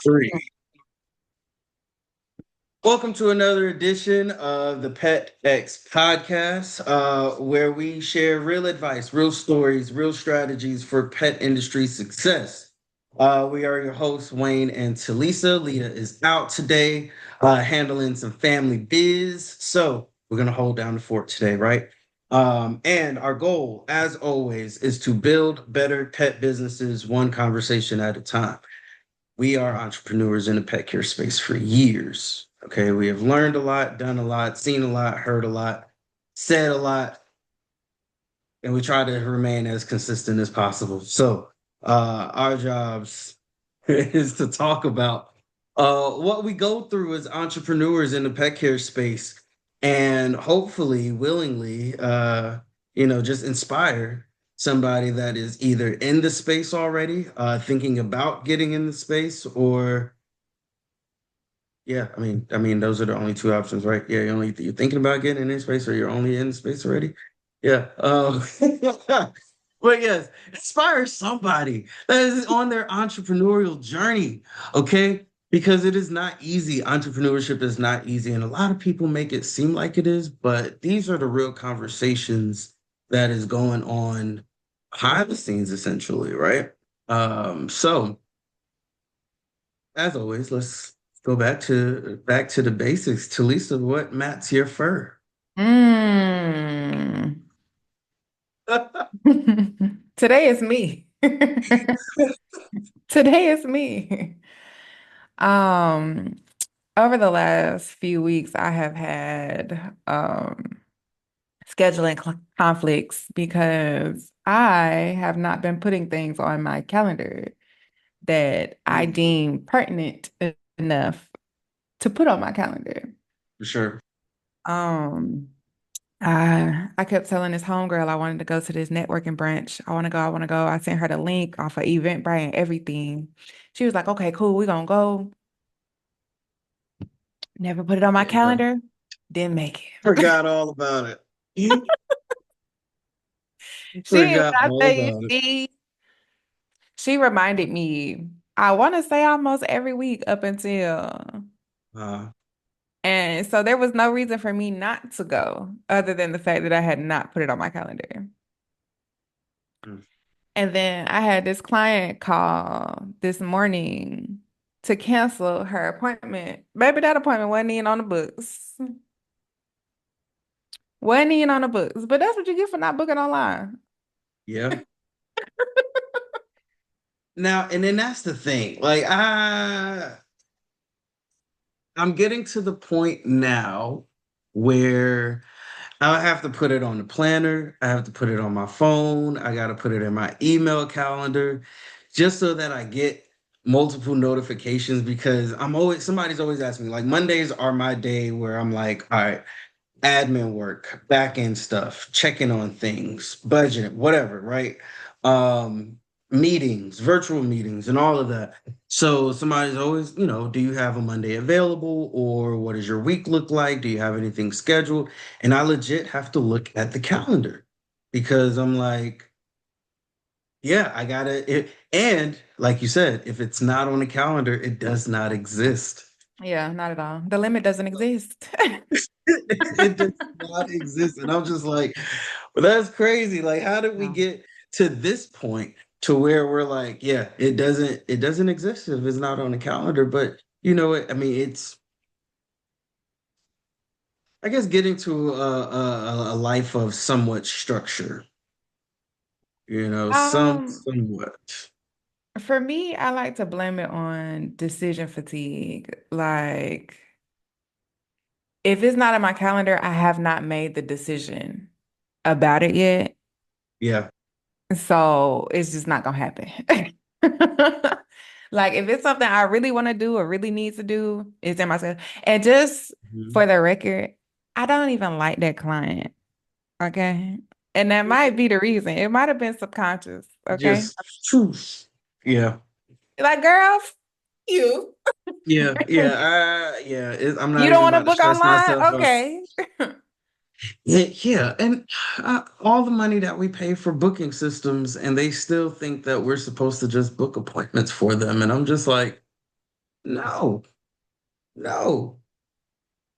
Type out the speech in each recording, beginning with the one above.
Three. Welcome to another edition of the PETx Podcast, where we share real advice, real stories, real strategies for pet industry success. We are your hosts, Wayne and Talisa. Lita is out today, handling some family biz. So we're going to hold down the fort today, right? And our goal, as always, is to build better pet businesses one conversation at a time. We are entrepreneurs in the pet care space for years. Okay. We have learned a lot, done a lot, seen a lot, heard a lot, said a lot, and we try to remain as consistent as possible. So, our jobs is to talk about what we go through as entrepreneurs in the pet care space and hopefully, willingly, just inspire somebody that is either in the space already, thinking about getting in the space, or yeah, I mean, those are the only two options, right? Yeah, you're thinking about getting in this space, or you're only in the space already. Yeah. But yes, inspire somebody that is on their entrepreneurial journey. Okay. Because it is not easy. Entrepreneurship is not easy. And a lot of people make it seem like it is, but these are the real conversations that is going on behind the scenes, essentially, right? So as always, let's go back to the basics. Talisa, what mats your fur? Mm. Today is me. Today is me. Um, Over the last few weeks, I have had scheduling conflicts because I have not been putting things on my calendar that I Mm, deem pertinent enough to put on my calendar. for sure. Um, I kept telling this homegirl I wanted to go to this networking brunch. I want to go. I want to go. I sent her the link off of Eventbrite and everything. She was like, okay, cool. We're gonna go. Never put it on my Yeah, no. calendar. Didn't make it. Forgot all about it. You She, when forgot I all tell you, about it. she reminded me, I want to say almost every week up until, Uh, and so there was no reason for me not to go other than the fact that I had not put it on my calendar. mm, And then I had this client call this morning to cancel her appointment. Baby, that appointment wasn't even on the books. Wasn't even on the books. But that's what you get for not booking online. yeah. Now, and then that's the thing. Like, I'm getting to the point now where I have to put it on the planner. I have to put it on my phone. I got to put it in my email calendar just so that I get multiple notifications because somebody's always asking me, like, Mondays are my day where I'm like, all right, admin work, back end stuff, checking on things, budget, whatever, right? Um, Meetings, virtual meetings, and all of that. So somebody's always, do you have a Monday available, or what does your week look like? Do you have anything scheduled? And I legit have to look at the calendar because I'm like, yeah, I gotta it. And like you said, if it's not on the calendar, it does not exist. Yeah, not at all. The limit doesn't exist. It does not exist. And I'm just like, well, that's crazy. Like, how did we No. get to this point to where we're like, yeah, it doesn't exist if it's not on the calendar. But you know what? I mean, it's I guess getting to a life of somewhat structure, Um, somewhat. for me, I like to blame it on decision fatigue. Like, if it's not on my calendar, I have not made the decision about it yet. Yeah. So it's just not gonna happen. Like if it's something I really want to do or really need to do, it's in myself. And just Mhm. for the record, I don't even like that client. Okay. And that might be the reason. It might have been subconscious. Okay. Just phew. Yeah. Like, girl, you. Yeah. I'm You not don't even want to about to book stress online? myself out. Okay. Yeah, and all the money that we pay for booking systems, and they still think that we're supposed to just book appointments for them. And I'm just like, No, no.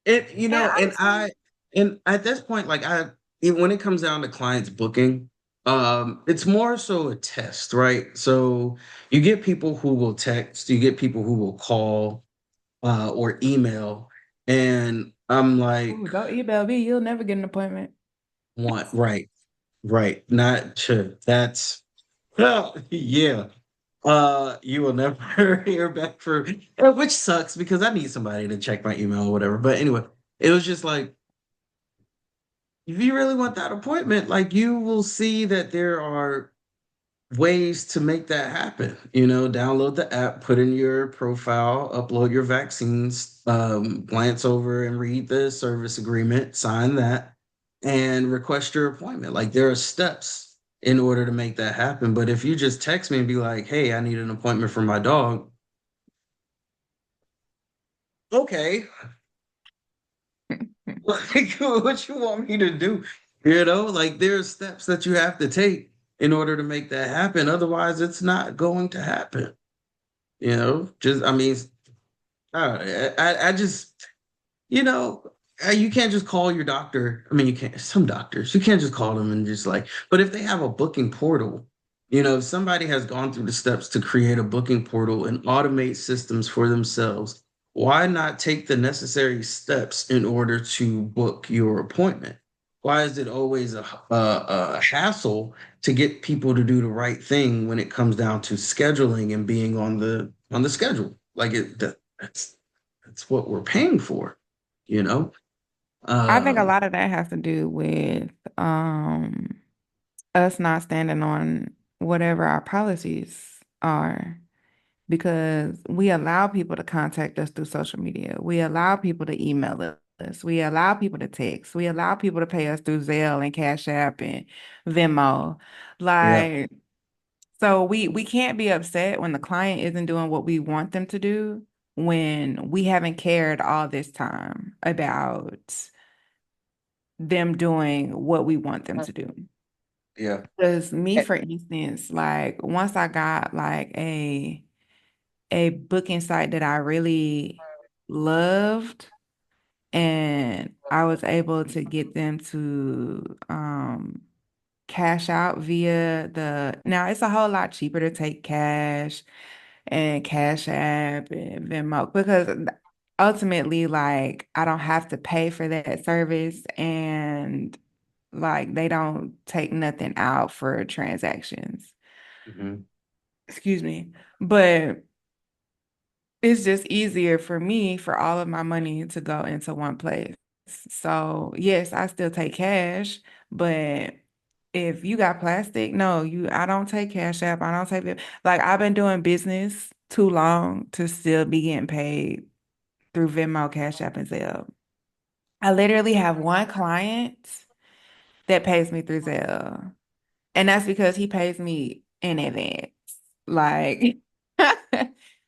It, And and at this point, when it comes down to clients booking, it's more so a test, right? So you get people who will text, you get people who will call, or email, and I'm ooh, like, don't email me. You'll never get an appointment. what? Right, right, not sure. That's, well, yeah. You will never hear back for, which sucks because I need somebody to check my email or whatever. But anyway, it was just like, if you really want that appointment, like you will see that there are ways to make that happen. Download the app, put in your profile, upload your vaccines, glance over and read the service agreement, sign that, and request your appointment. Like there are steps in order to make that happen. But if you just text me and be like, hey, I need an appointment for my dog, okay, like what you want me to do? Like there's steps that you have to take in order to make that happen. Otherwise, it's not going to happen. Just I mean, I just you can't just call your doctor. I mean, you can't. Some doctors, you can't just call them and just like. But if they have a booking portal, if somebody has gone through the steps to create a booking portal and automate systems for themselves, why not take the necessary steps in order to book your appointment? Why is it always a hassle to get people to do the right thing when it comes down to scheduling and being on the schedule? Like that's what we're paying for, you know? I think a Um, lot of that has to do with us not standing on whatever our policies are because we allow people to contact us through social media. We allow people to email us. We allow people to text. We allow people to pay us through Zelle and Cash App and Venmo. yeah, Like, so we can't be upset when the client isn't doing what we want them to do when we haven't cared all this time about them doing what we want them to do. yeah, Because me, eh, for instance, like once I got like a booking site that I really loved and I was able to get them to cash out via the now it's a whole lot cheaper to take cash and Cash App and Venmo because ultimately like I don't have to pay for that service and like they don't take nothing out for transactions. mhm. Excuse me. But it's just easier for me for all of my money to go into one place. So, yes, I still take cash, but if you got plastic, no, I don't take Cash App. I don't take it. Like I've been doing business too long to still be getting paid through Venmo, Cash App, and Zelle. I literally have one client that pays me through Zelle. And that's because he pays me in advance. Like,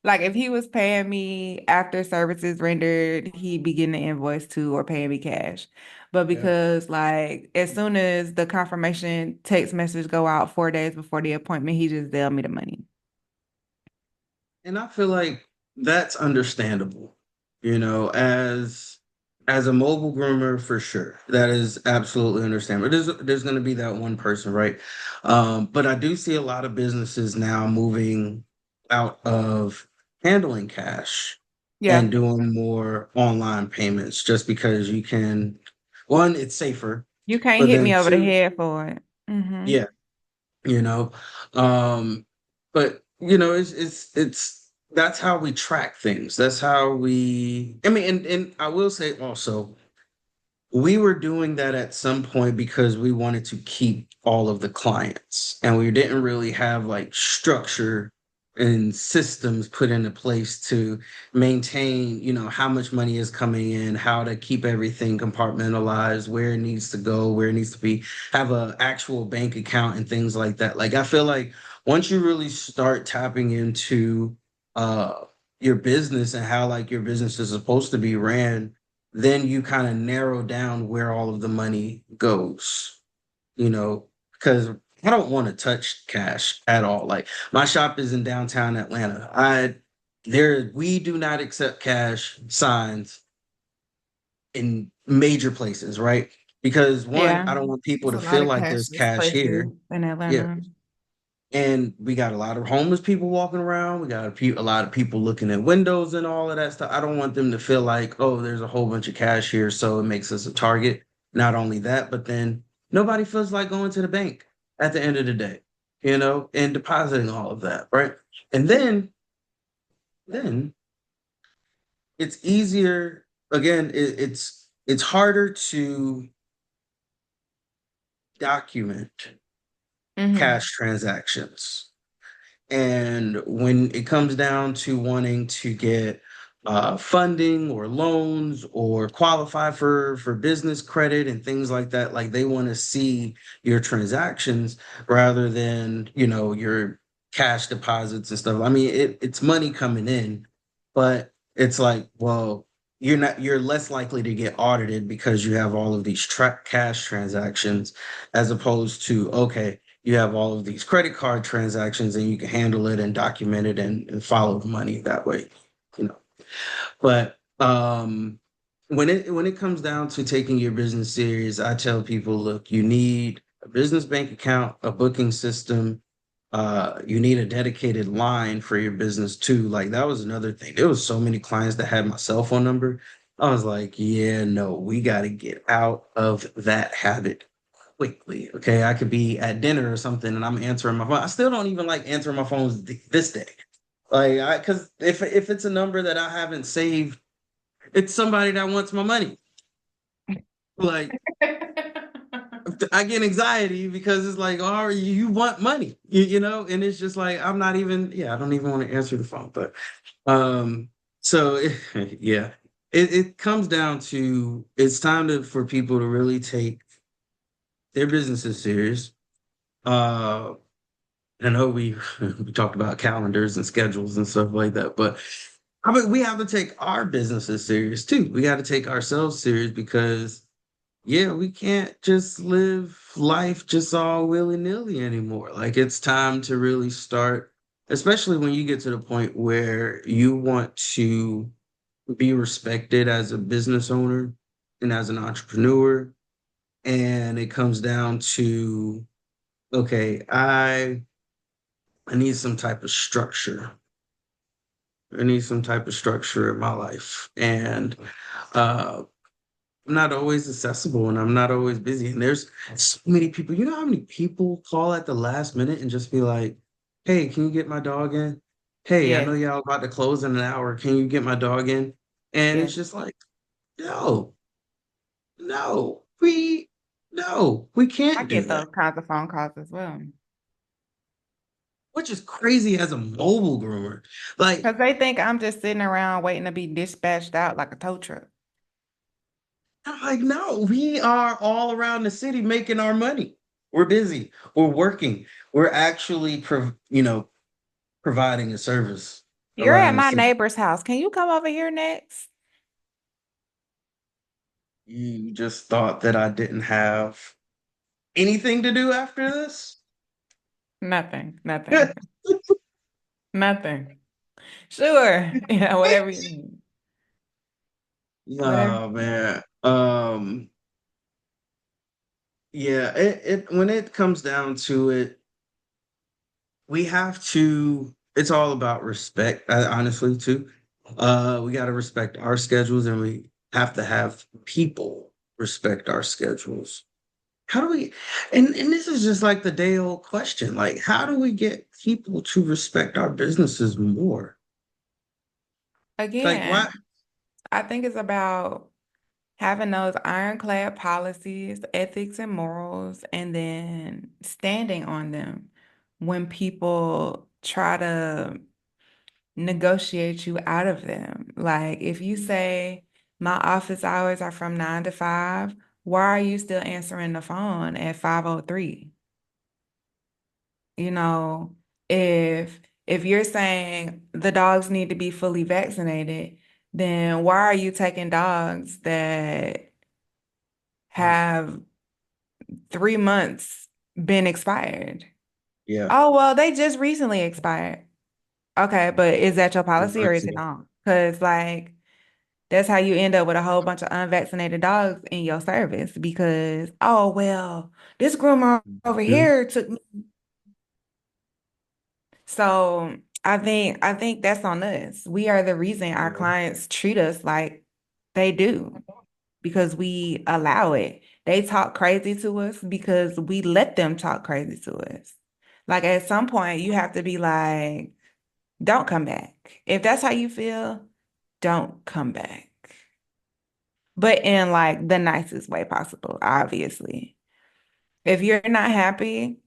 like if he was paying me after services rendered, he'd be getting the invoice too or paying me cash. But Yeah. because like as soon as the confirmation text message go out 4 days before the appointment, he just mailed me the money. And I feel like that's understandable, as a mobile groomer for sure. That is absolutely understandable. There's going to be that one person, right? But I do see a lot of businesses now moving out of handling cash and Yeah. doing more online payments just because you can, one, it's safer, You can't but hit then me over the two, head for it. yeah, you know but it's that's how we track things. That's how we, I mean, and I will say also, we were doing that at some point because we wanted to keep all of the clients and we didn't really have like structure and systems put into place to maintain, how much money is coming in, how to keep everything compartmentalized, where it needs to go, where it needs to be, have a actual bank account and things like that. Like I feel like once you really start tapping into uh your business and how like your business is supposed to be ran, then you kind of narrow down where all of the money goes, because I don't want to touch cash at all. Like my shop is in downtown Atlanta. we do not accept cash signs in major places, right? Because one, Yeah. I don't want people There's to a lot feel of like there's cashless cash places here. in Yeah. Atlanta. And we got a lot of homeless people walking around. We got a lot of people looking at windows and all of that stuff. I don't want them to feel like, oh, there's a whole bunch of cash here, so it makes us a target. Not only that, but then nobody feels like going to the bank at the end of the day, and depositing all of that, right? And then it's easier. Again, it's harder to document Hmm. cash transactions. And when it comes down to wanting to get funding or loans or qualify for business credit and things like that, like they want to see your transactions rather than your cash deposits and stuff. I mean, it's money coming in, but it's like, well, you're less likely to get audited because you have all of these cash transactions as opposed to, okay, you have all of these credit card transactions and you can handle it and document it and follow the money that way, you know. But when it comes down to taking your business serious, I tell people, look, you need a business bank account, a booking system. You need a dedicated line for your business too. Like that was another thing. There was so many clients that had my cell phone number. I was like, yeah, no, we got to get out of that habit quickly. Okay, I could be at dinner or something and I'm answering my phone. I still don't even like answering my phones this day. Like, because if it's a number that I haven't saved, it's somebody that wants my money. Like, I get anxiety because it's like, oh, you want money, and it's just like I'm not even, yeah, I don't even want to answer the phone. But um, so yeah, it comes down to it's time for people to really take their businesses serious. Uh, I know we talked about calendars and schedules and stuff like that, but I mean, we have to take our businesses serious too. We got to take ourselves serious because, yeah, we can't just live life just all willy-nilly anymore. Like it's time to really start, especially when you get to the point where you want to be respected as a business owner and as an entrepreneur. And it comes down to, okay, I need some type of structure. I need some type of structure in my life. And uh, I'm not always accessible and I'm not always busy. And there's so many people, you know how many people call at the last minute and just be like, hey, can you get my dog in? Hey, I know Yes, y'all about to close in an hour. Can you get my dog in? And yes. it's just like, no, no, we I can't do get that. those kinds of phone calls as well. Which is crazy as a mobile groomer. Like, Because they think I'm just sitting around waiting to be dispatched out like a tow truck. I'm like, no, we are all around the city making our money. We're busy. We're working. We're actually, providing a service You're at around the my city. neighbor's house. Can you come over here next? You just thought that I didn't have anything to do after this? Nothing, nothing, nothing. Sure. Yeah, whatever you need. Whatever. No, man. Yeah, it when it comes down to it, we have to, it's all about respect, honestly, too. We got to respect our schedules and we have to have people respect our schedules. How do we, and this is just like the day old question, like, how do we get people to respect our businesses more? Like, why? Again, I think it's about having those ironclad policies, ethics, and morals, and then standing on them when people try to negotiate you out of them. Like if you say, my office hours are from 9 to 5, why are you still answering the phone at 5:03? You know, if you're saying the dogs need to be fully vaccinated, then why are you taking dogs that Right. have 3 months been expired? Yeah. Oh, well, they just recently expired. Okay, but is that your policy or is it virtual. not? Because like that's how you end up with a whole bunch of unvaccinated dogs in your service because, oh well, this groomer over Mhm. here took me. So I think that's on us. We are the reason our Yeah. clients treat us like they do because we allow it. They talk crazy to us because we let them talk crazy to us. Like at some point, you have to be like, don't come back. If that's how you feel, don't come back. But in like the nicest way possible, obviously. If you're not happy,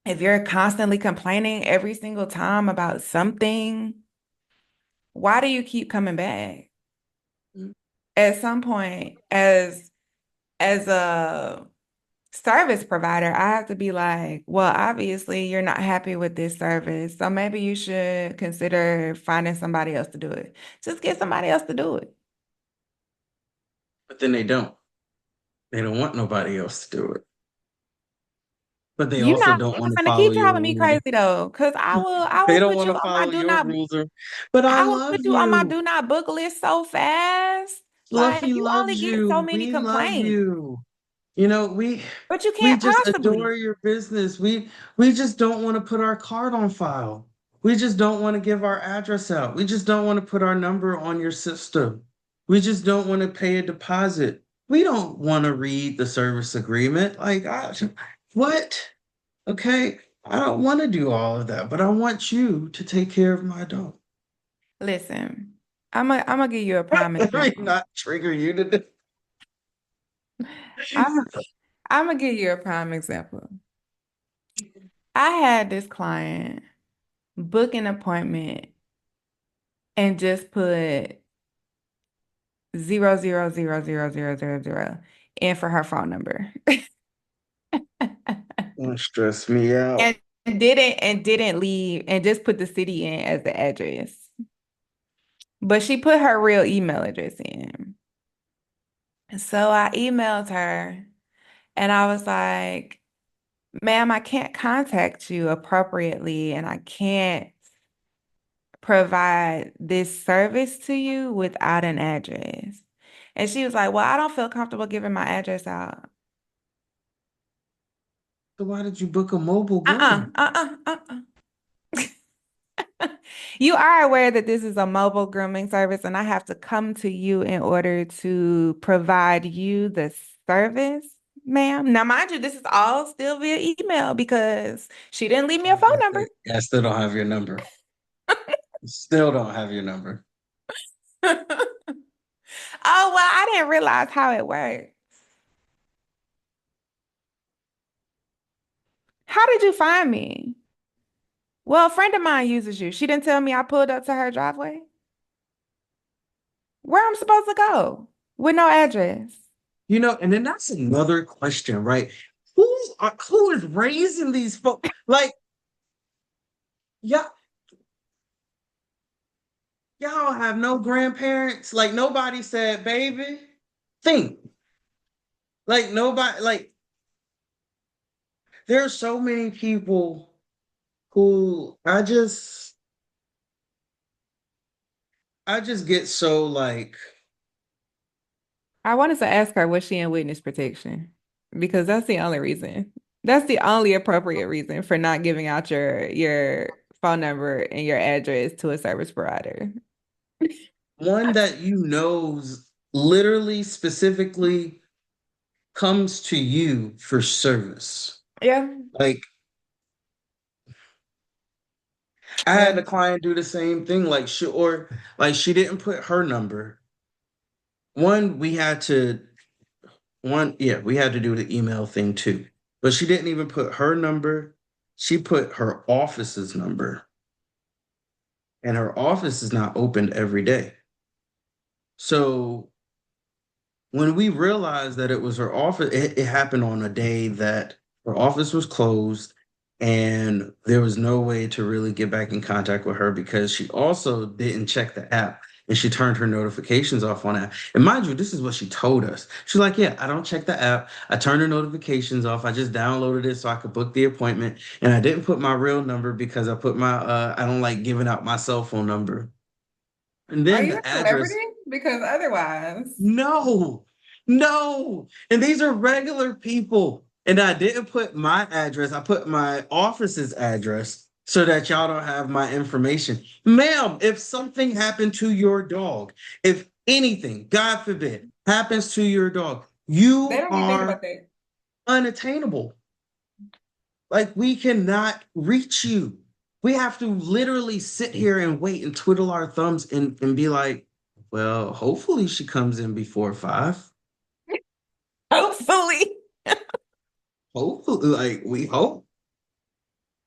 if you're constantly complaining every single time about something, why do you keep coming back? At some point, as a service provider, I have to be like, well, obviously you're not happy with this service, so maybe you should consider finding somebody else to do it. Just get somebody else to do it. But then they don't. They don't want nobody else to do it. But they You also not don't want to gonna follow keep your driving me rules. crazy though, because I They will don't put want you to on my follow your rules. But I I will love put you on my you. do not book list so fast. Like Fluffy you only loves get so you. many We love complaints, you. You know, but you we can't just possibly. adore your business. We just don't want to put our card on file. We just don't want to give our address out. We just don't want to put our number on your system. We just don't want to pay a deposit. We don't want to read the service agreement. What? Okay, I don't want to do all of that, but I want you to take care of my dog. Listen, I'm gonna give you a prime Let me example. not trigger you to do. I'm I'm gonna give you a prime example. I had this client book an appointment and just put 0000000 in for her phone number. Don't stress me out. And didn't leave and just put the city in as the address. But she put her real email address in. So I emailed her and I was like, ma'am, I can't contact you appropriately and I can't provide this service to you without an address. And she was like, well, I don't feel comfortable giving my address out. So why did you book a mobile Uh-uh, groom? uh-uh, uh-uh. You are aware that this is a mobile grooming service, and I have to come to you in order to provide you the service, ma'am. Now, mind you, this is all still via email because she didn't leave me a phone number. I still don't have your number. Still don't have your number. Oh, well, I didn't realize how it worked. How did you find me? Well, a friend of mine uses you. She didn't tell me I pulled up to her driveway. Where I'm supposed to go with no address. You know, and then that's another question, right? Who is raising these folks? Like, yeah, y'all have no grandparents. Like nobody said, baby, think. Like nobody, like there are so many people who I just get so like I wanted to ask her, was she in witness protection? Because that's the only reason. That's the only appropriate reason for not giving out your phone number and your address to a service provider. one that you knows literally specifically comes to you for service. Yeah. Like I had Yeah. a client do the same thing, like she didn't put her number. One, we had to do the email thing too. But she didn't even put her number. She put her office's number. And her office is not opened every day. So when we realized that it was her office, it happened on a day that her office was closed and there was no way to really get back in contact with her because she also didn't check the app. and she turned her notifications off on that. And mind you, this is what she told us. She's like, yeah, I don't check the app. I turned her notifications off. I just downloaded it so I could book the appointment. And I didn't put my real number because I don't like giving out my cell phone number. And Are then you a the celebrity? address, Because otherwise, no, no. And these are regular people. And I didn't put my address, I put my office's address so that y'all don't have my information. Ma'am, if something happened to your dog, if anything, God forbid, happens to your dog, they you don't even think are about that. unattainable. Like we cannot reach you. We have to literally sit here and wait and twiddle our thumbs and be like, well, hopefully she comes in before 5. Hopefully. Hopefully, like we hope.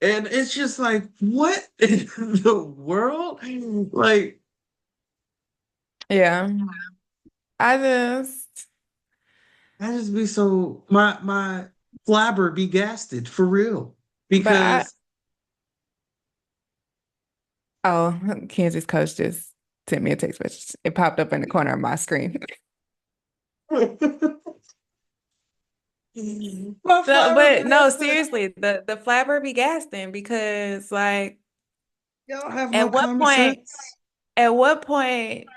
And it's just like, what in the world? Like, Yeah. I just, I just be so my flabber be gasted for real. but I, Because oh, Kansas coach just sent me a text message. It popped up in the corner of my screen. my flabber be But no, gasted. seriously, the flabber be gassing because like Y'all have no at what common point sense. at what point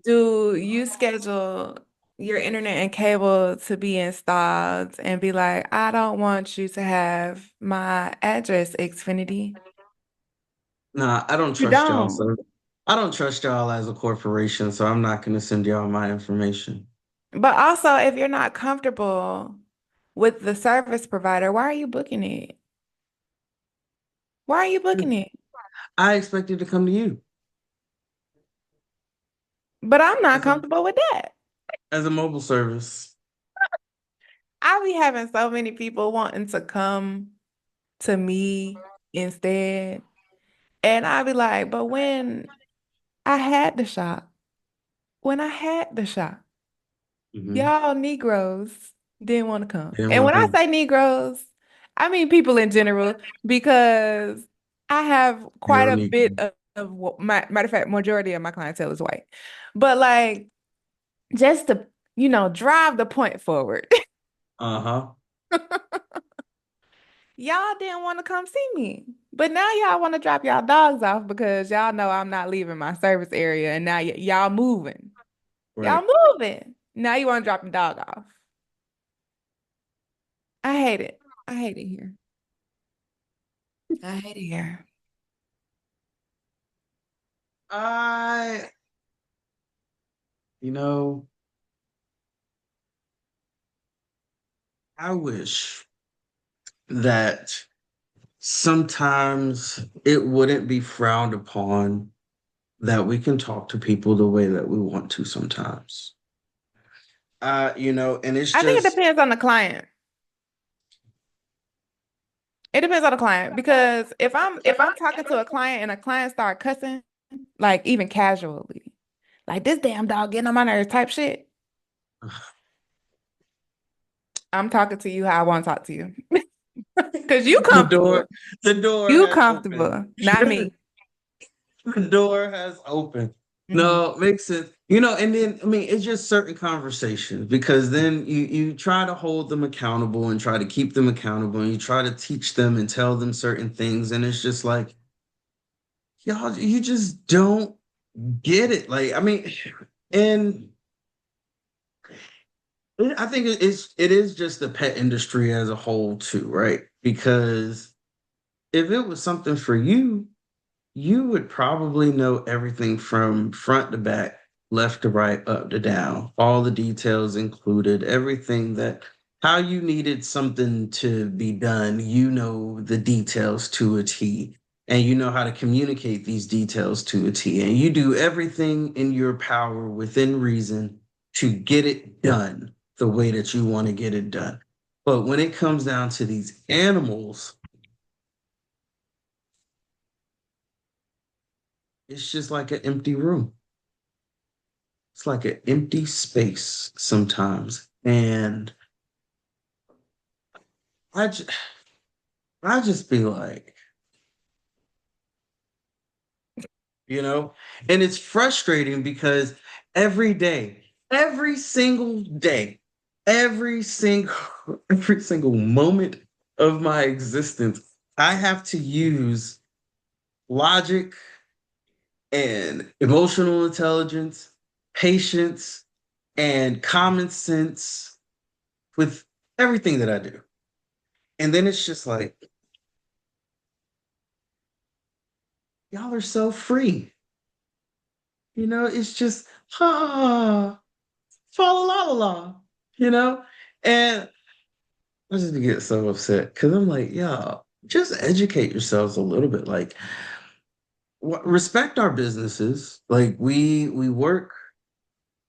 do you schedule your internet and cable to be installed and be like, I don't want you to have my address, Xfinity? Nah, I don't You trust y'all, don't. so I don't trust y'all as a corporation, so I'm not gonna send y'all my information. But also, if you're not comfortable with the service provider, why are you booking it? Why are you booking it? I expected to come to you But I'm not as a comfortable with that. mobile service. I be having so many people wanting to come to me instead. And I be like, but I had the shop, when I had the shop, Hmm. y'all Negroes didn't want to come. They don't And want when to I come. say Negroes, I mean people in general, because I have quite You're a unique. bit matter of fact, majority of my clientele is white. But like, just to, drive the point forward. Uh-huh. Y'all didn't want to come see me. But now y'all want to drop y'all dogs off because y'all know I'm not leaving my service area and now y'all moving. Y'all Right. moving. Now you want to drop the dog off. I hate it. I hate it here. I hate it here. I, you know, I wish that sometimes it wouldn't be frowned upon that we can talk to people the way that we want to sometimes. And it's I think it just, depends on the client. It depends on the client because if I'm talking to a client and a client start cussing, like even casually, like this damn dog getting on my nerves type shit, I'm talking to you how I want to talk to you. Because you the comfortable. door, the door You has opened. comfortable, not me. The door has opened. Mhm. No, makes sense. And then I mean it's just certain conversations because then you try to hold them accountable and try to keep them accountable and you try to teach them and tell them certain things and it's just like y'all you just don't get it. Like I mean, and I think it is just the pet industry as a whole too, right? Because if it was something for you, you would probably know everything from front to back, left to right, up to down, all the details included, everything that how you needed something to be done, you know the details to a T, and you know how to communicate these details to a T, and you do everything in your power within reason to get it done the way that you want to get it done. But when it comes down to these animals, it's just like an empty room. It's like an empty space sometimes. And I just, I just be like, you know? And it's frustrating because every day, every single day, every single every single moment of my existence, I have to use logic and emotional intelligence, patience, and common sense with everything that I do. And then it's just like, y'all are so free. It's just, ah, fa la la la la, you know? And I just get so upset because I'm like, y'all, just educate yourselves a little bit. Like, respect our businesses. Like, we work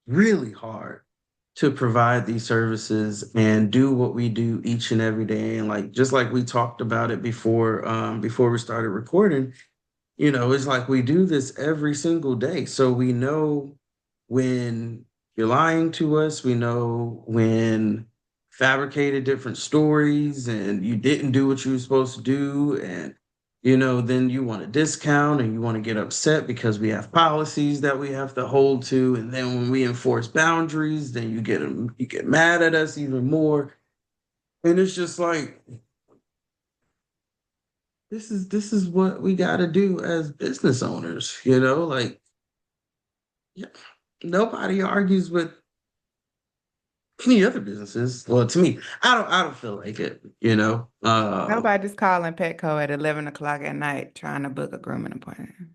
really hard to provide these services and do what we do each and every day. And like, just like we talked about it before we started recording, it's like we do this every single day. So we know when you're lying to us, we know when fabricated different stories and you didn't do what you were supposed to do. And, then you want a discount and you want to get upset because we have policies that we have to hold to. And then when we enforce boundaries, then you get mad at us even more. And it's just like, this is what we got to do as business owners, like, yeah, nobody argues with any other businesses. Well, to me, I don't feel like it, Nobody's calling Petco at 11 o'clock at night trying to book a grooming appointment.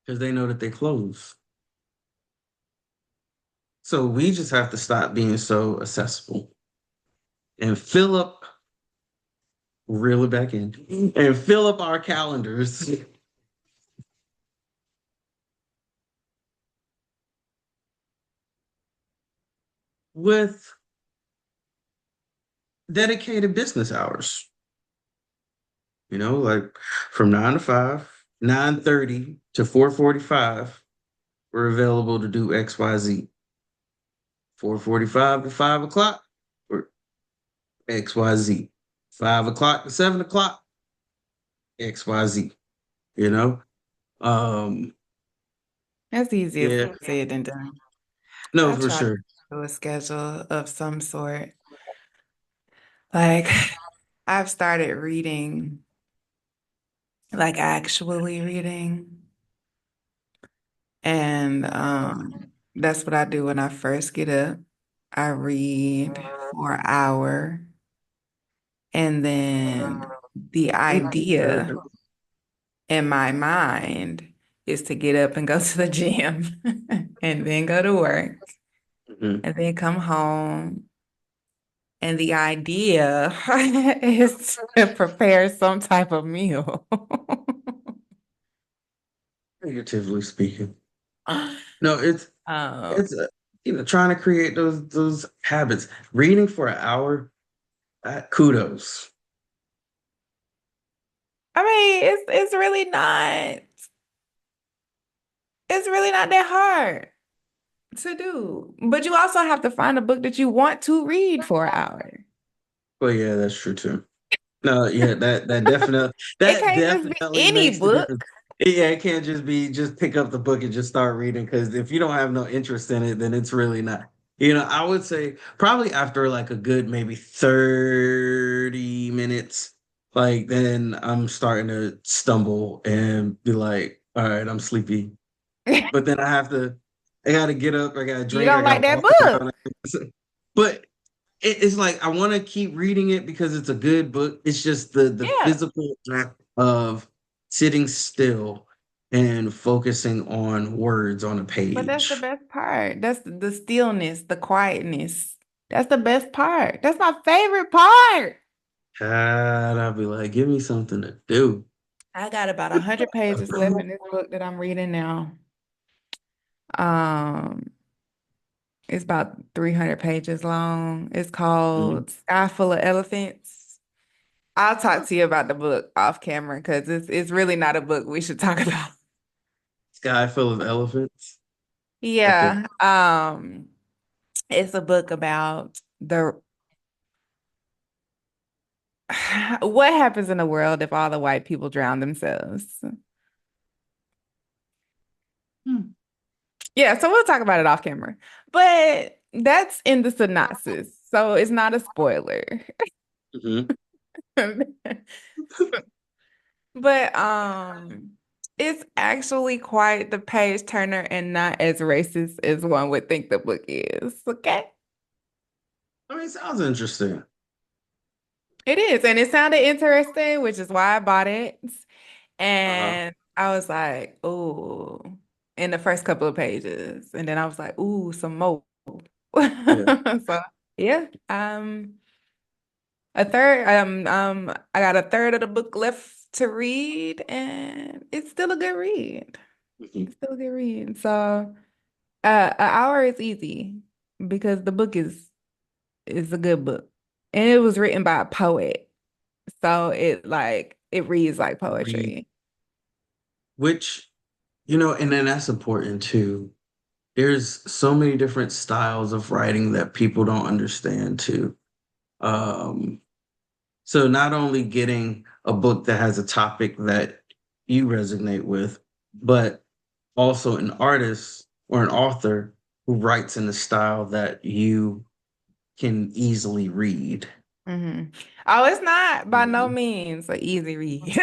because they know that they close. So we just have to stop being so accessible and fill up, reel it back in, and fill up our calendars with dedicated business hours. Like from 9 to 5, 9:30 to 4:45, we're available to do XYZ. 4:45 to 5 o'clock, or XYZ. 5 o'clock to 7 o'clock, XYZ. You know? Um, That's easier yeah, said than done. no, I for try to sure. do a schedule of some sort. Like I've started reading, like actually reading. And that's what I do when I first get up. I read for an hour. And then the idea in my mind is to get up and go to the gym and then go to work Mhm. and then come home. And the idea is to prepare some type of meal. Figuratively speaking. No, it's Um, it's trying to create those habits. Reading for an hour, kudos. I mean, it's really not that hard to do. But you also have to find a book that you want to read for an hour. Well, yeah, that's true too. No, yeah, that definitely It that can't just be definitely any makes the book. difference. Yeah, it can't just pick up the book and just start reading because if you don't have no interest in it, then it's really not. I would say probably after like a good maybe 30 minutes, like then I'm starting to stumble and be like, all right, I'm sleepy. But then I gotta get up, I gotta You drink, I don't like gotta that walk book. around. But it's like I want to keep reading it because it's a good book. It's just the Yeah. physical act of sitting still and focusing on words on a But that's the page. best part. That's the stillness, the quietness. That's the best part. That's my favorite part. And I'll be like, give me something to do. I got about 100 pages left in this book that I'm reading now. Um, it's about 300 pages long. It's Mhm. called Sky Full of Elephants. I'll talk to you about the book off camera because it's really not a book we should talk about. Sky full of elephants. Okay. Yeah. It's a book about the what happens in the world if all the white people drown themselves. Hmm. Yeah, so we'll talk about it off camera. But that's in the synopsis, so it's not a spoiler. Mhm. But it's actually quite the page turner and not as racist as one would think the book is. Okay? I mean, it sounds interesting. It is, and it sounded interesting, which is why I bought it. Uh-huh. And I was like, "Ooh," in the first couple of pages, and then I was like, "Ooh, some more." Yeah. So yeah, a third, I got a third of the book left to read, and it's still a good read. Mhm. It's still a good read. So, an hour is easy because the book is a good book, and it was written by a poet, so it reads like Read, poetry. which, and then that's important too. There's so many different styles of writing that people don't understand too. Um, so not only getting a book that has a topic that you resonate with, but also an artist or an author who writes in a style that you can easily read. Hmm. Oh, it's not by no Mhm. means an easy read.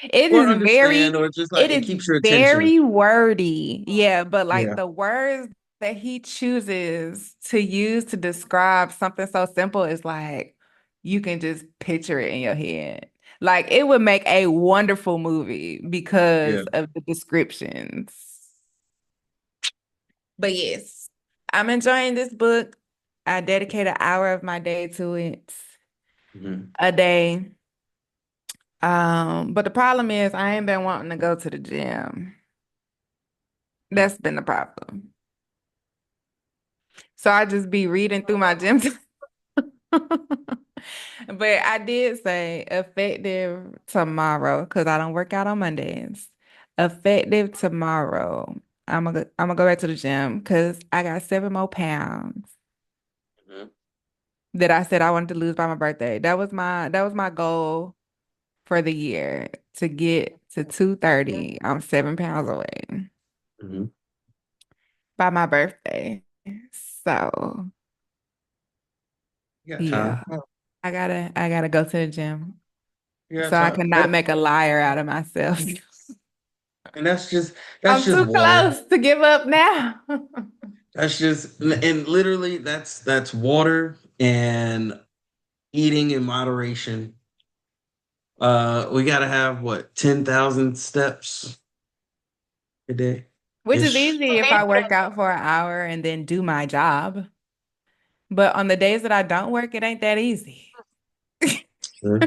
It Or is understand, very, or just it like it is keeps your attention. very wordy. Yeah, but like Yeah, the words that he chooses to use to describe something so simple is like you can just picture it in your head. Like it would make a wonderful movie yeah. because of the descriptions. But yes, I'm enjoying this book. I dedicate an hour of my day to it Mhm. a day. But the problem is I ain't been wanting to go to the gym. That's been the problem. So I just be reading through my gym. But I did say effective tomorrow because I don't work out on Mondays. Effective tomorrow. I'm gonna go back to the gym because I got 7 more pounds Mhm. that I said I wanted to lose by my birthday. That was my goal for the year to get to 230. I'm 7 pounds away Mhm. by my birthday. So You got yeah, time. I gotta go to the gym You got so I time. cannot make a liar out of myself. And that's I'm just too water. close to give up now. That's just and literally that's water and eating in moderation. We gotta have what, 10,000 steps a day Which is ish. easy if I work out for an hour and then do my job. But on the days that I don't work, it ain't that easy. Sure.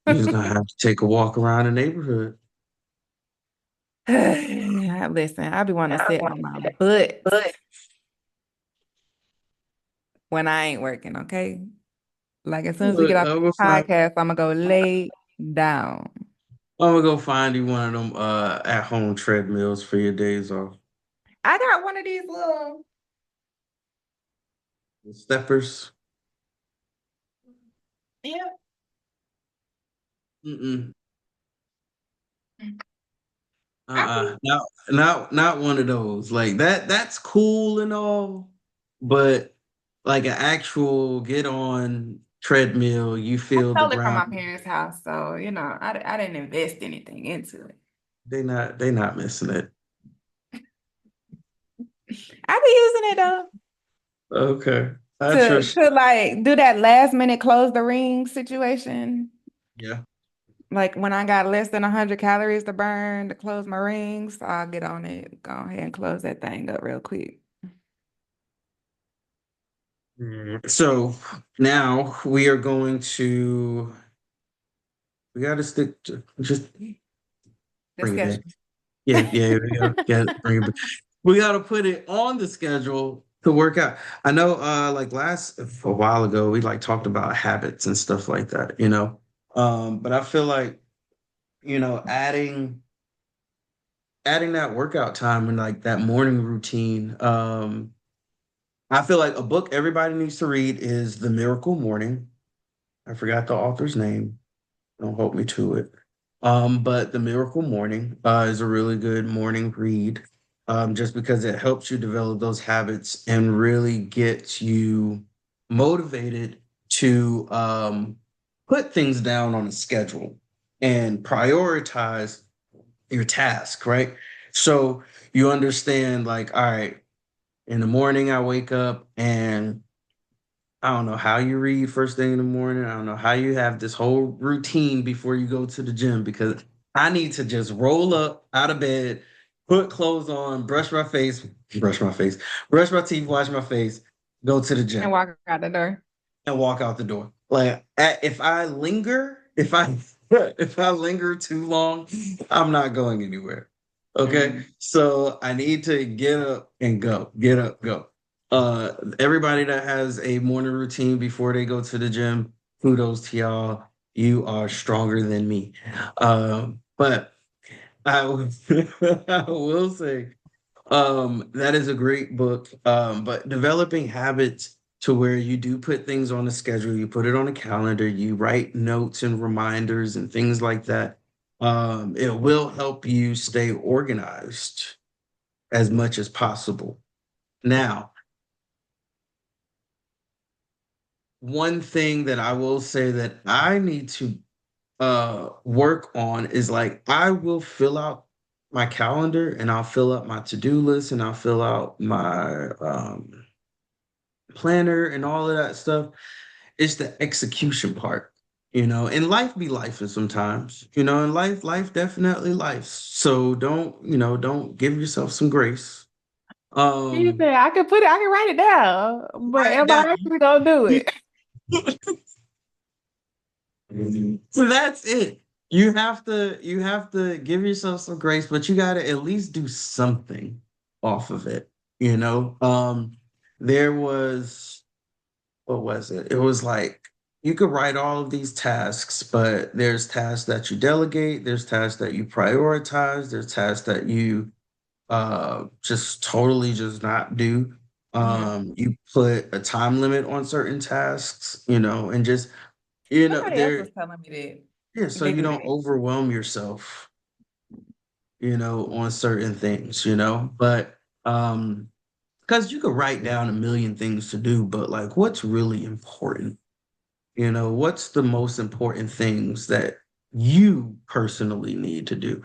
You're just gonna have to take a walk around the neighborhood. Listen, I be wanting to sit on my butt when I ain't working, okay? Like as soon as we get Look, off the podcast, I'm gonna go lay down. I'm gonna go find you one of them at home treadmills for your days off. I got one of these little. Steppers. Yeah. Mm-mm. I Not one of those. Like that's cool and all, but like an actual get on treadmill, you feel the stole it from ground. my parents' house, so I didn't invest anything into it. They not missing it. I be using it though Okay. I to trust to like do that last minute close the ring situation. you. Yeah. Like when I got less than 100 calories to burn to close my rings, I'll get on it, go ahead and close that thing up real quick. So now we gotta stick to just The bring it back. schedule. Yeah, bring it back. We gotta put it on the schedule to work out. I know like last a while ago we like talked about habits and stuff like that. But I feel like, adding that workout time and like that morning routine. I feel like a book everybody needs to read is The Miracle Morning. I forgot the author's name. Don't hold me to it. But The Miracle Morning is a really good morning read, just because it helps you develop those habits and really gets you motivated to put things down on a schedule and prioritize your task, right? So you understand, like, all right, in the morning I wake up and I don't know how you read first thing in the morning. I don't know how you have this whole routine before you go to the gym because I need to just roll up out of bed, put clothes on, brush my teeth, wash my face, go to the And gym walk out the door. and walk out the door. Like if I linger, if I if I linger too long, I'm not going anywhere. Okay. Mm. So I need to get up and go. Get up, go. Everybody that has a morning routine before they go to the gym, kudos to y'all. You are stronger than me. But I will say that is a great book. But developing habits to where you do put things on a schedule, you put it on a calendar, you write notes and reminders and things like that. It will help you stay organized as much as possible. Now, one thing that I will say that I need to work on is like I will fill out my calendar and I'll fill up my to-do list and I'll fill out my planner and all of that stuff. It's the execution part, and life be life sometimes, and life definitely life. So don't give yourself some grace. You Um, said I can write it down, but write it am down. I actually gonna do it? So that's it. You have to give yourself some grace, but you gotta at least do something off of it, you know? There was what was it? It was like you could write all of these tasks, but there's tasks that you delegate, there's tasks that you prioritize, there's tasks that you just totally just not do. Mhm. You put a time limit on certain tasks, and just Somebody else was there telling me yeah, that so they you do don't that. overwhelm yourself, on certain things, but because you could write down a million things to do, but like what's really important? What's the most important things that you personally need to do?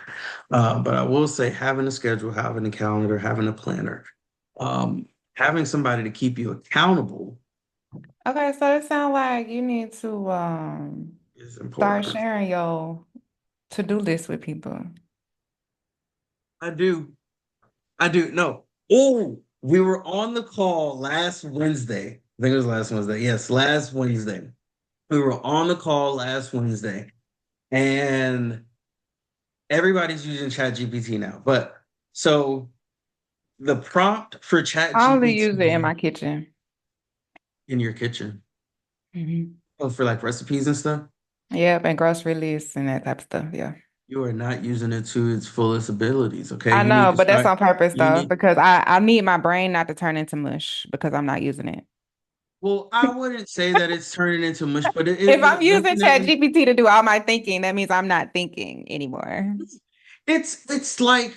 But I will say having a schedule, having a calendar, having a planner, having somebody to keep you accountable Okay, so it sounds like you need to is start important. sharing your to-do list with people. I do. I do. No. Oh, we were on the call last Wednesday. I think it was last Wednesday. Yes, last Wednesday. We were on the call last Wednesday, and everybody's using ChatGPT now. But so the prompt for I only use it in ChatGPT my kitchen. in your kitchen, Hmm. oh, for like recipes and stuff, Yep, and grocery lists and that type of stuff. Yeah. you are not using it to its fullest abilities. Okay, I you need know, to but that's start. on purpose You though, need. because I need my brain not to turn into mush because I'm not using it. Well, I wouldn't say that it's turning into mush, but If it I'm using definitely. ChatGPT to do all my thinking, that means I'm not thinking anymore. It's like.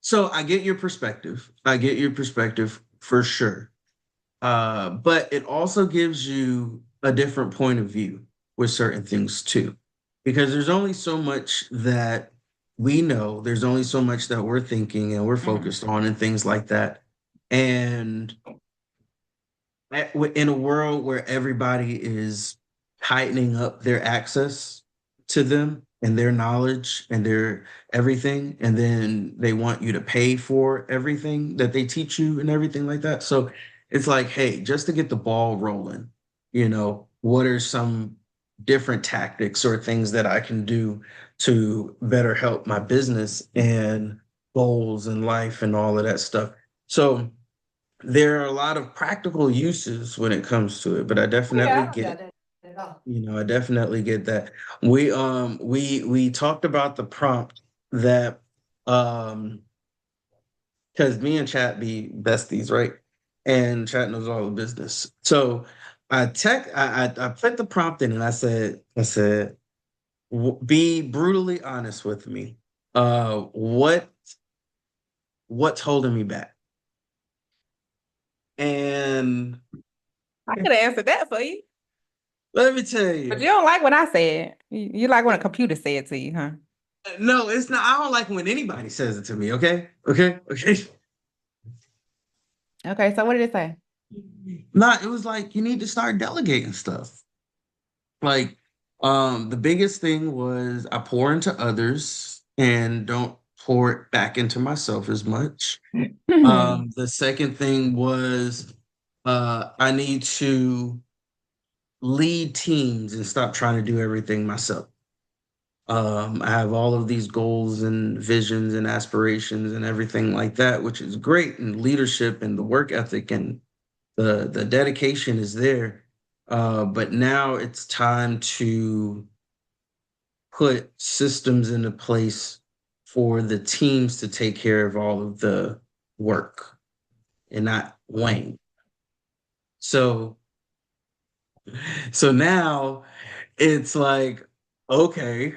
So I get your perspective. I get your perspective for sure. But it also gives you a different point of view with certain things too. Because there's only so much that we know, there's only so much that we're thinking and we're Mhm. focused on and things like that. And in a world where everybody is tightening up their access to them and their knowledge and their everything, and then they want you to pay for everything that they teach you and everything like that. So it's like, hey, just to get the ball rolling, what are some different tactics or things that I can do to better help my business and goals in life and all of that stuff? So there are a lot of practical uses when it comes to it, but I definitely get, I definitely get that. We talked about the prompt that because me and Chat be besties, right? And Chat knows all the business. So I put the prompt in and I said, Be brutally honest with me. What's holding me back? And I could have answered that for you. let me tell But you you, don't like what I said. You like when a computer said it to you, huh? no, it's not. I don't like when anybody says it to me. Okay, okay, okay. Okay, so what did it say? Not. It was like you need to start delegating stuff. Like, the biggest thing was I pour into others and don't pour it back into myself as much. The second thing was I need to lead teams and stop trying to do everything myself. I have all of these goals and visions and aspirations and everything like that, which is great. And leadership and the work ethic and the dedication is there. But now it's time to put systems into place for the teams to take care of all of the work and not Wayne. So so now it's like, okay,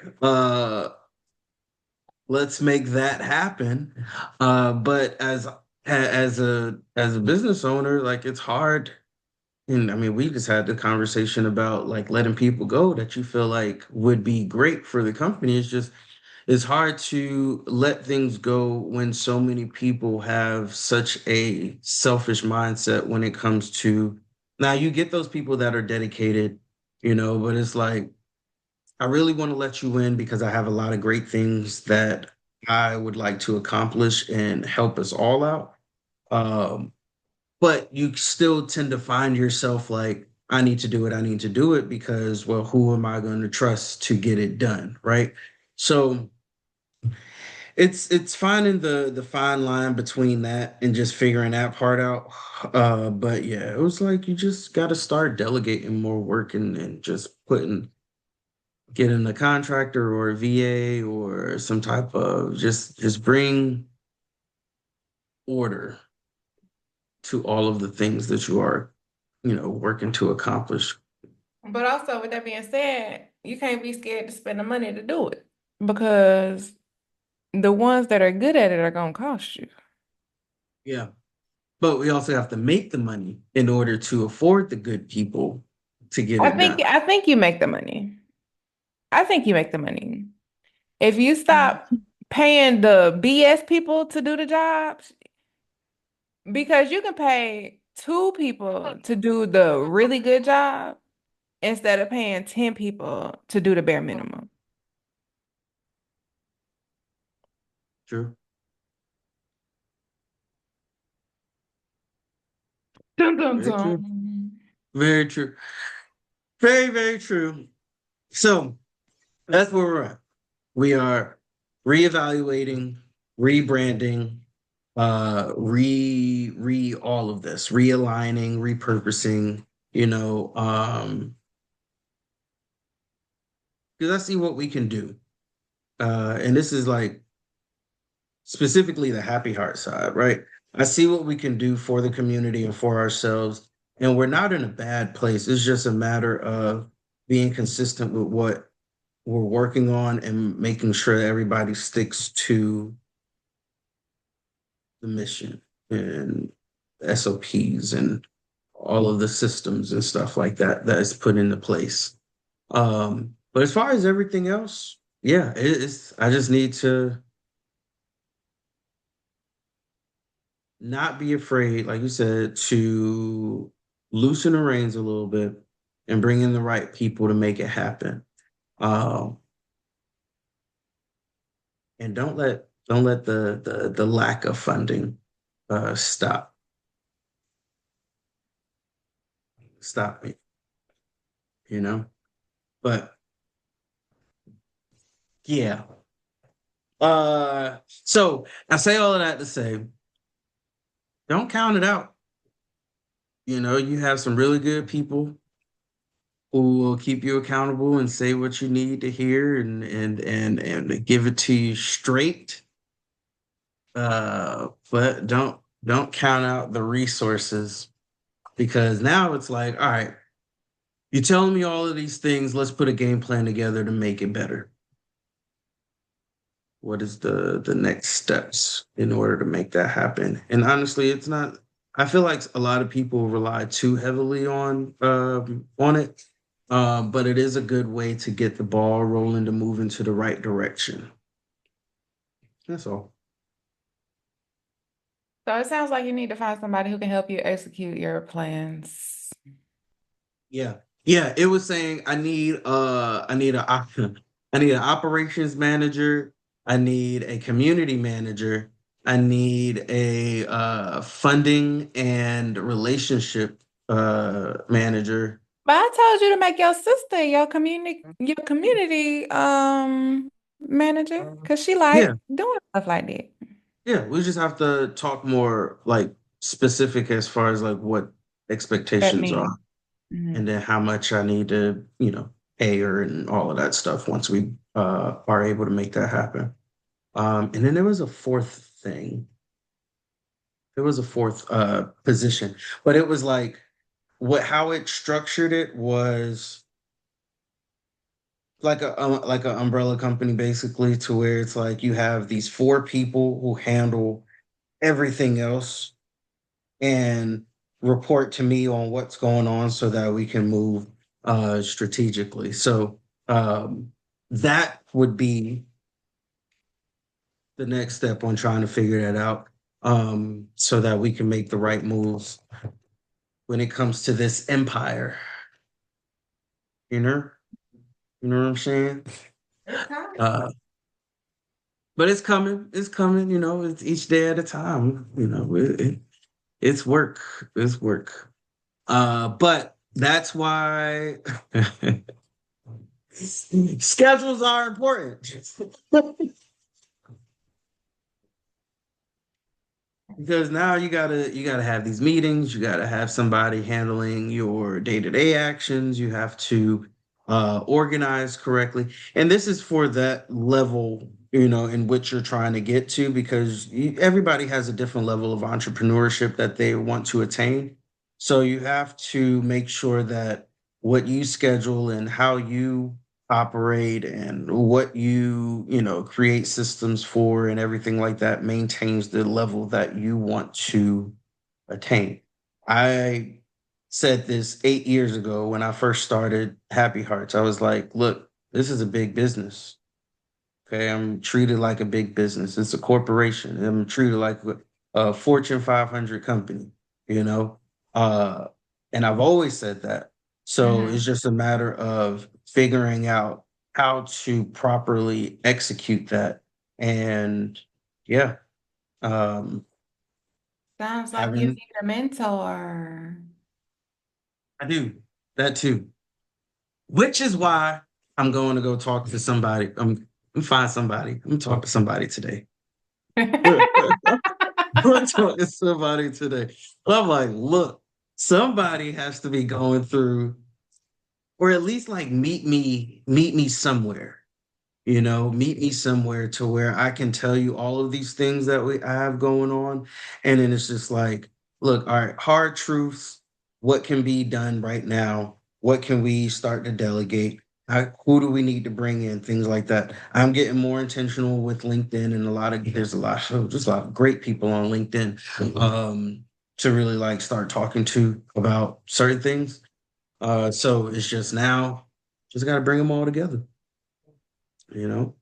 let's make that happen. But as a business owner, like it's hard. And I mean, we just had the conversation about like letting people go that you feel like would be great for the company. It's hard to let things go when so many people have such a selfish mindset when it comes to now you get those people that are dedicated, but it's like I really want to let you in because I have a lot of great things that I would like to accomplish and help us all out. Um, but you still tend to find yourself like, I need to do it, I need to do it because, well, who am I going to trust to get it done? Right. So it's finding the fine line between that and just figuring that part out. But yeah, it was like you just got to start delegating more work and just getting a contractor or a VA or some type of just bring order to all of the things that you are, working to accomplish. But also, with that being said, you can't be scared to spend the money to do it because the ones that are good at it are gonna cost you. Yeah. But we also have to make the money in order to afford the good people to get I it think done. I think you make the money. I think you make the money. If you stop paying the BS people to do the jobs, because you can pay two people to do the really good job instead of paying 10 people to do the bare minimum. True. Dun, dun, Very true. dun. Very true. Very, very true. So that's where we're at. We are reevaluating, rebranding, re all of this, realigning, repurposing, because I see what we can do. And this is like specifically the happy heart side, right? I see what we can do for the community and for ourselves. And we're not in a bad place. It's just a matter of being consistent with what we're working on and making sure that everybody sticks to the mission and SOPs and all of the systems and stuff like that that is put into place. But as far as everything else, yeah, it's I just need to not be afraid, like you said, to loosen the reins a little bit and bring in the right people to make it happen. Um, and don't let the lack of funding stop me, you know. But yeah. So I say all of that to say, don't count it out. You have some really good people who will keep you accountable and say what you need to hear and give it to you straight. But don't count out the resources because now it's like, all right, You're telling me all of these things. Let's put a game plan together to make it better. What is the next steps in order to make that happen? And honestly, it's not. I feel like a lot of people rely too heavily on it, but it is a good way to get the ball rolling to move into the right direction. That's all. So it sounds like you need to find somebody who can help you execute your plans. Yeah. Yeah, it was saying I need an operations manager, I need a community manager, I need a funding and relationship manager. But I told you to make your sister your community manager because she Yeah, like doing stuff like that. yeah, we just have to talk more like specific as far as like what That expectations are means. and Mhm. then how much I need to, pay her and all of that stuff once we are able to make that happen. And then there was a fourth thing. There was a fourth position, but it was like what how it structured it was like an umbrella company basically, to where it's like you have these four people who handle everything else and report to me on what's going on so that we can move strategically. So that would be the next step on trying to figure that out, so that we can make the right moves when it comes to this empire. You know, you know what I'm saying? It's coming. Uh, but it's coming. It's coming. It's each day at a time. It's work. It's work. But that's why schedules are important. Because now you gotta have these meetings, you gotta have somebody handling your day-to-day actions, you have to organize correctly. And this is for that level, in which you're trying to get to, because everybody has a different level of entrepreneurship that they want to attain. So you have to make sure that what you schedule and how you operate and what create systems for and everything like that maintains the level that you want to attain. I said this 8 years ago when I first started Happy Hearts. I was like, look, this is a big business. Okay, I'm treated like a big business. It's a corporation. I'm treated like a Fortune 500 company, you know? Uh, and I've always said that. So Mhm. it's just a matter of figuring out how to properly execute that. And yeah, um, Sounds like you having, need a mentor. I do that too, which is why I'm going to go talk to somebody. I'm find somebody. I'm gonna talk to somebody today. I'm talking to somebody today. I'm like, look, somebody has to be going through, or at least like meet me somewhere. Meet me somewhere to where I can tell you all of these things that I have going on. And then it's just like, look, all right, hard truths, what can be done right now? What can we start to delegate? Who do we need to bring in? Things like that. I'm getting more intentional with LinkedIn, and there's just a lot of great people on LinkedIn, to really like start talking to about certain things. So it's just now, just got to bring them all together you know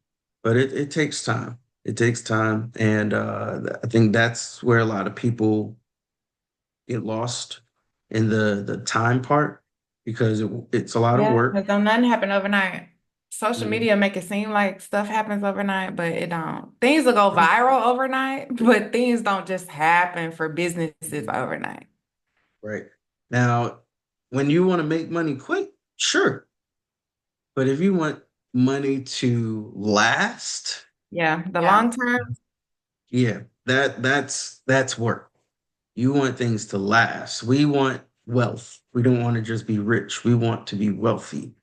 but it takes time. It takes time, and I think that's where a lot of people get lost in the time part, because it's a lot of Yeah, work. because don't nothing happen overnight. Social Mhm. media make it seem like stuff happens overnight, but it don't. Things will go viral overnight, but things don't just happen for businesses overnight. Right. Now, when you want to make money quick, sure, but if you want money to last, Yeah, the yeah, long term. yeah, that's work. You want things to last. We want wealth. We don't want to just be rich. We want to be wealthy.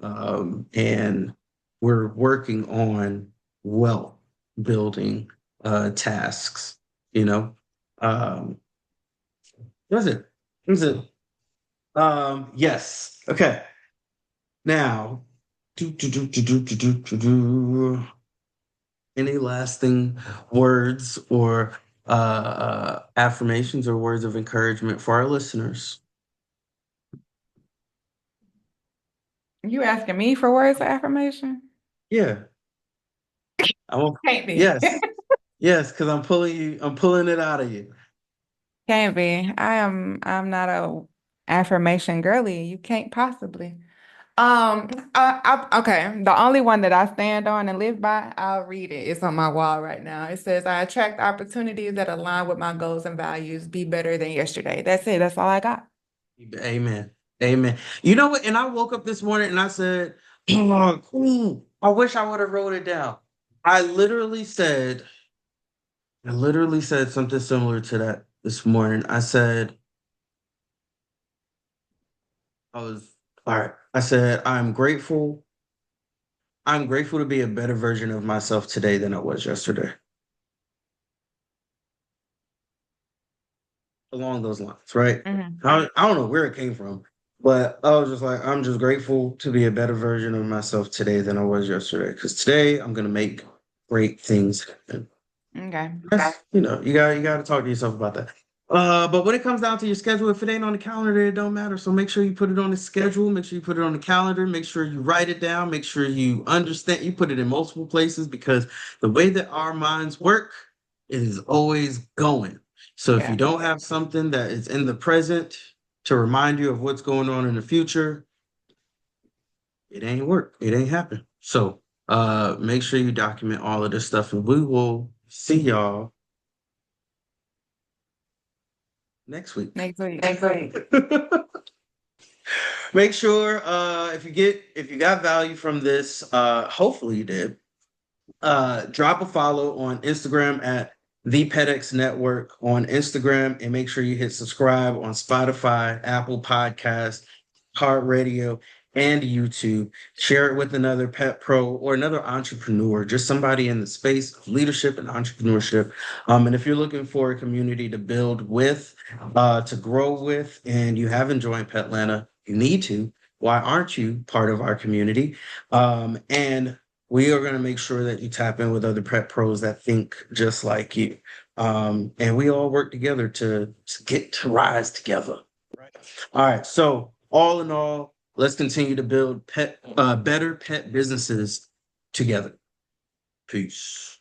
And we're working on wealth building tasks, you know. Um, that's it. That's it. Yes. Okay. Now, do. Any lasting words or affirmations or words of encouragement for our listeners? You asking me for words of affirmation? Yeah. I'm, Can't be. yes. Yes, because I'm pulling it out of you. Can't be. I'm not a affirmation girly. You can't possibly. Okay. The only one that I stand on and live by, I'll read it. It's on my wall right now. It says, I attract opportunities that align with my goals and values. Be better than yesterday. That's it. That's all I got. Amen. Amen. You know what? And I woke up this morning and I said, oh, cool. I wish I would have wrote it down. I literally said, I literally said something similar to that this morning. I said, I was, all right. I said, I'm grateful to be a better version of myself today than I was yesterday. Along those lines, right? Hmm. I don't know where it came from, but I was just like, I'm just grateful to be a better version of myself today than I was yesterday. Because today I'm gonna make great things happen. Okay. You got to talk to yourself about that. But when it comes down to your schedule, if it ain't on the calendar, it don't matter. So make sure you put it on the schedule. Make sure you put it on the calendar. Make sure you write it down. Make sure you understand. You put it in multiple places because the way that our minds work, it is always going. So if you Yeah. don't have something that is in the present to remind you of what's going on in the future, it ain't work. It ain't happen. So make sure you document all of this stuff, and we will see y'all next week. Next week. Next week. Make sure if you got value from this, hopefully you did. Drop a follow on Instagram at the PETx Network on Instagram, and make sure you hit subscribe on Spotify, Apple Podcasts, Heart Radio, and YouTube. Share it with another pet pro or another entrepreneur, just somebody in the space of leadership and entrepreneurship. And if you're looking for a community to build with, to grow with, and you haven't joined Petlanta, you need to. Why aren't you part of our community? And we are going to make sure that you tap in with other prep pros that think just like you. And we all work together to get to rise together. Right. All right. So all in all, let's continue to build better pet businesses together. Peace.